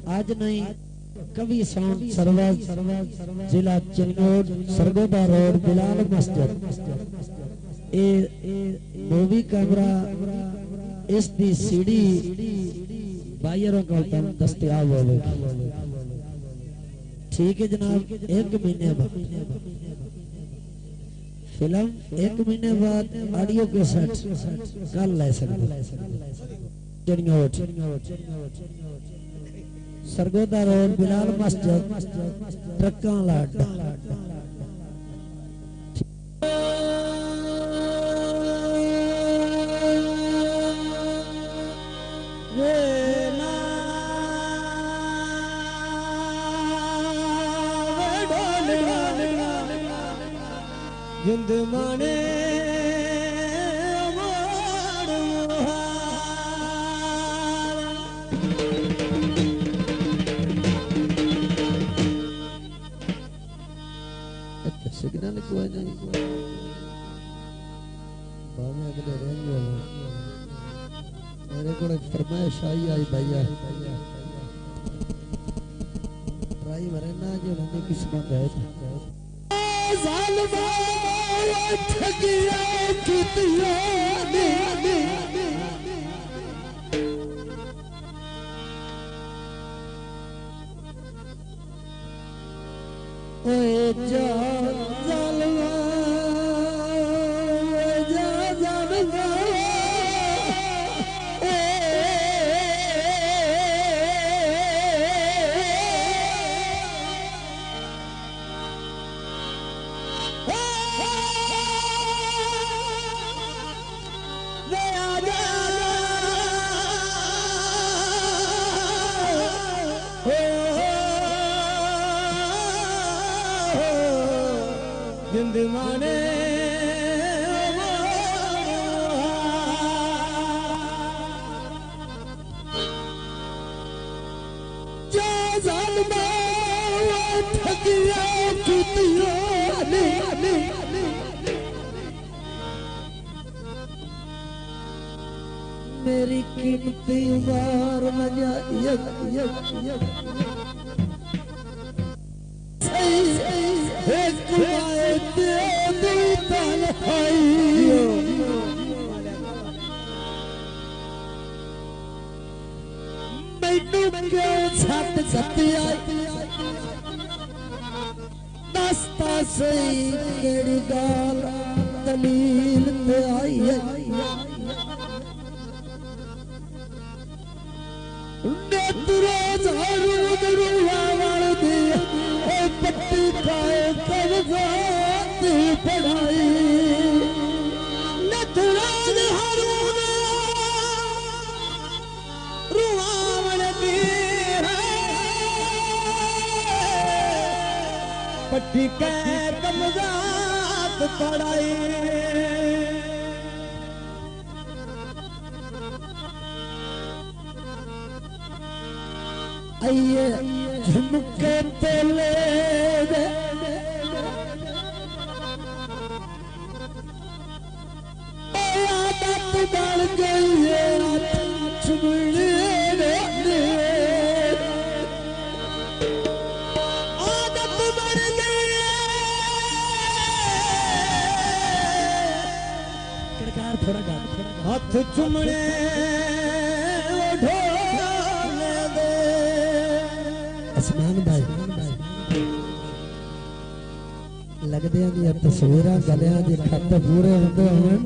आज नहीं कवि साउंड सर्वज जिला चिंगोट सरगोदा रोड बिलाल मस्जिद मूवी कैमरा इस दी सीडी बायरों को दस्तयाब होगी। ठीक है जनाब, एक महीने बाद फिल्म, एक महीने बाद ऑडियो के सेट कल ले सकते। सरगोदा रोड बिलाल मस्जिद ट्रक्का लाट जिंद माने सिग्नल को है नहीं बामे अगले रेंज वाला मेरे को एक फरमाइश आई भैया ट्राई मरना जो नंदी किस्मत है ज़ालिमा ठगिया कितिया ने ओए जा ज़ालिमा जा ज़ालिमा जिंद माने जा ज़ालिमा ठगिया कितिया ने मेरी कीमती उम्र न जा यक एक दे दी तन्हाई मैनू क्यों छट सती आई दसता सही केड़ी गाल दलील ते आई है नेत्रों हरूद रूहा वाल दी पट्टी खाए कवजात पढ़ाई नथुराज हरूद रुआवल दी पट्टी के कवजात पढ़ाई आइए झुमके तले आदत बन गई है चुमने आदत बन गई थोड़ा गा हाथ चुमने आसमान भाई लगदे दी तस्वीरां गलियां दे खत पूरे होंदे होण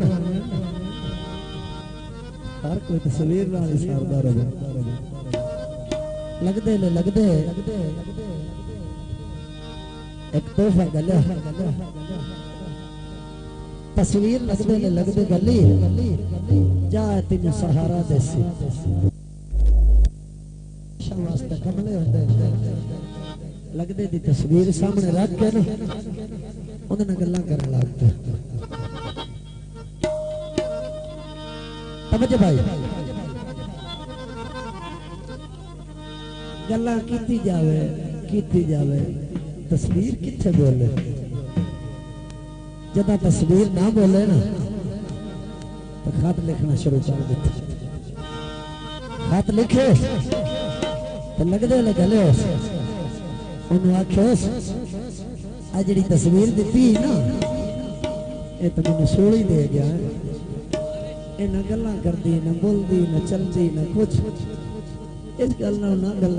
हर कोई तस्वीर नाल सरदा रहे लगदे एक तोहफा गलिया तस्वीर लगदे गली जा तेन सहारा देसी वास्ते कमले होंदे लगदे दी तस्वीर सामने रख के ना उहदे नाल गल्लां करन लगदे तवज्जो भाई गल्लां कीती जावे तस्वीर किथे बोले जब तस्वीर ना बोले ना तो खत लिखना शुरू कर देते खत लिखे तो लगदे गले उन्होंने आख्यो आ जी तस्वीर दी ना ये तो मैंने सोली दे गया है ये न गल्ला करती न बोलती न चलती न कुछ इस गल ना गल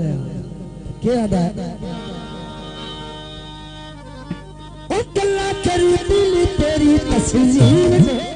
क्या अदा गल्ला करी दिल तेरी तस्वीर